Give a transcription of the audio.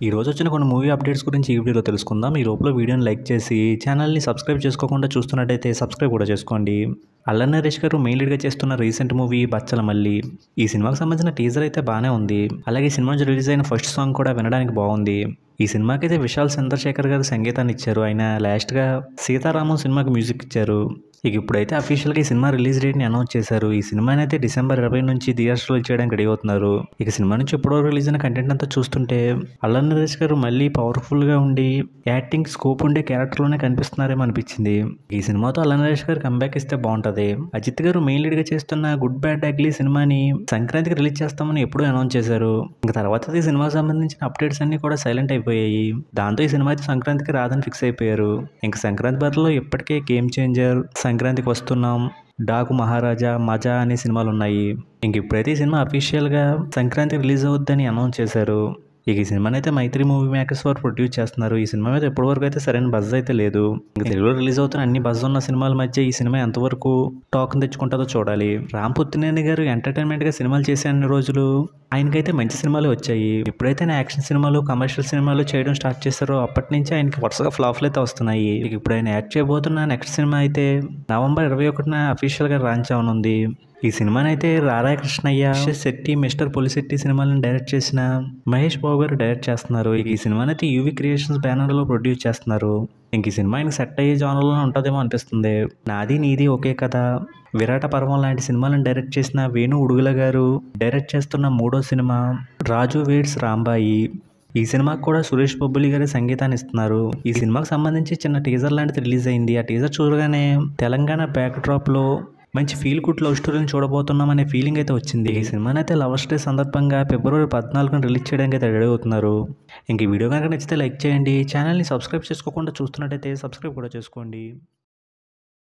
ఈ రోజు వచ్చిన కొన్ని మూవీ అప్డేట్స్ గురించి ఈ వీడియోలో తెలుసుకుందాం. ఈ లోపల వీడియోని లైక్ చేసి ఛానల్ని సబ్స్క్రైబ్ చేసుకోకుండా చూస్తున్నట్టయితే సబ్స్క్రైబ్ కూడా చేసుకోండి. అల్లరి నరేష్ గారు మెయిన్ లీడ్గా చేస్తున్న రీసెంట్ మూవీ బచ్చల మల్లి. ఈ సినిమాకి సంబంధించిన టీజర్ అయితే బాగానే ఉంది. అలాగే ఈ సినిమా నుంచి రిలీజ్ అయిన ఫస్ట్ సాంగ్ కూడా వినడానికి బాగుంది. ఈ సినిమాకి అయితే విశాల్ చంద్రశేఖర్ గారు సంగీతాన్ని ఇచ్చారు. ఆయన లాస్ట్గా సీతారామం సినిమాకి మ్యూజిక్ ఇచ్చారు. ఇప్పుడైతే అఫీషియల్గా ఈ సినిమా రిలీజ్ డేట్ని అనౌన్స్ చేశారు. ఈ సినిమాని అయితే డిసెంబర్ 20 నుంచి థియేటర్స్లో చేయడానికి రెడీ అవుతున్నారు. సినిమా నుంచి ఎప్పుడో రిలీజ్ అయిన కంటెంట్ అంతా చూస్తుంటే అల్లరి నరేష్ గారు మళ్ళీ పవర్ఫుల్గా ఉండి యాక్టింగ్ స్కోప్ ఉండే క్యారెక్టర్లోనే కనిపిస్తున్నారేమో అనిపించింది. ఈ సినిమాతో అల్లరి నరేష్ గారు కంబ్యాక్ ఇస్తే బాగుంటుంది. అజిత్ గారు మెయిన్ లీడ్గా చేస్తున్న గుడ్ బ్యాడ్ అగ్లీ సినిమాని సంక్రాంతికి రిలీజ్ చేస్తామని ఎప్పుడూ అనౌన్స్ చేశారు. తర్వాత ఈ సినిమాకి సంబంధించిన అప్డేట్స్ అన్ని కూడా సైలెంట్ అయిపోయాయి. దాంతో ఈ సినిమా అయితే సంక్రాంతికి రాదని ఫిక్స్ అయిపోయారు. సంక్రాంతి బరిలో ఇప్పటికే గేమ్ చేంజర్, సంక్రాంతికి వస్తున్నాం, డాకు మహారాజా, మజా అనే సినిమాలు ఉన్నాయి. ఇప్పుడైతే ఈ సినిమా అఫీషియల్గా సంక్రాంతికి రిలీజ్ అవుద్దని అనౌన్స్ చేశారు. ఈ సినిమాని అయితే మైత్రి మూవీ మేకర్స్ వారు ప్రొడ్యూస్ చేస్తున్నారు. ఈ సినిమా మీద ఇప్పటివరకు అయితే సరైన బజ్ అయితే లేదు. తెలుగులో రిలీజ్ అవుతున్న అన్ని బజ్ ఉన్న సినిమాల మధ్య ఈ సినిమా ఎంతవరకు టాక్ని తెచ్చుకుంటుందో చూడాలి. రామ్ పుత్తినేని గారు ఎంటర్టైన్మెంట్గా సినిమాలు చేసే అన్ని రోజులు ఆయనకైతే మంచి సినిమాలు వచ్చాయి. ఎప్పుడైతే ఆయన యాక్షన్ సినిమాలు, కమర్షియల్ సినిమాలు చేయడం స్టార్ట్ చేస్తారో అప్పటి నుంచి ఆయనకి వరుసగా ఫ్లాప్లు అయితే వస్తున్నాయి. ఇప్పుడు ఆయన యాక్ట్ చేయబోతున్న నెక్స్ట్ సినిమా అయితే నవంబర్ 21న అఫీషియల్గా లాంచ్ అవనుంది. ఈ సినిమాని అయితే రారా కృష్ణయ్య, శెట్టి, మిస్టర్ పొలిశెట్టి సినిమాలను డైరెక్ట్ చేసిన మహేష్ బాబు గారు డైరెక్ట్ చేస్తున్నారు. ఈ సినిమాని అయితే యూవీ క్రియేషన్స్ బ్యానర్లో ప్రొడ్యూస్ చేస్తున్నారు. ఈ సినిమా ఆయనకి సెట్ అయ్యే జానర్లోనే ఉంటుందేమో అనిపిస్తుంది. నాది నీది ఒకే కథ, విరాట పర్వం లాంటి సినిమాలను డైరెక్ట్ చేసిన వేణు ఉడుగుల గారు డైరెక్ట్ చేస్తున్న మూడో సినిమా రాజు వెయిట్స్ రాంబాయి. ఈ సినిమాకి కూడా సురేష్ బొబ్బులి గారి సంగీతాన్ని ఇస్తున్నారు. ఈ సినిమాకి సంబంధించి చిన్న టీజర్ లాంటిది రిలీజ్ అయింది. ఆ టీజర్ చూడగానే తెలంగాణ బ్యాక్ డ్రాప్లో మంచి ఫీల్ గుడ్ లవ్ స్టోరీని చూడబోతున్నాం అనే ఫీలింగ్ అయితే వచ్చింది. ఈ సినిమాని అయితే లవర్స్ డే సందర్భంగా ఫిబ్రవరి 14న రిలీజ్ చేయడానికి అయితే రెడీ అవుతున్నారు. ఈ వీడియో కనుక నచ్చితే లైక్ చేయండి. ఛానల్ని సబ్స్క్రైబ్ చేసుకోకుండా చూస్తున్నట్టయితే సబ్స్క్రైబ్ కూడా చేసుకోండి.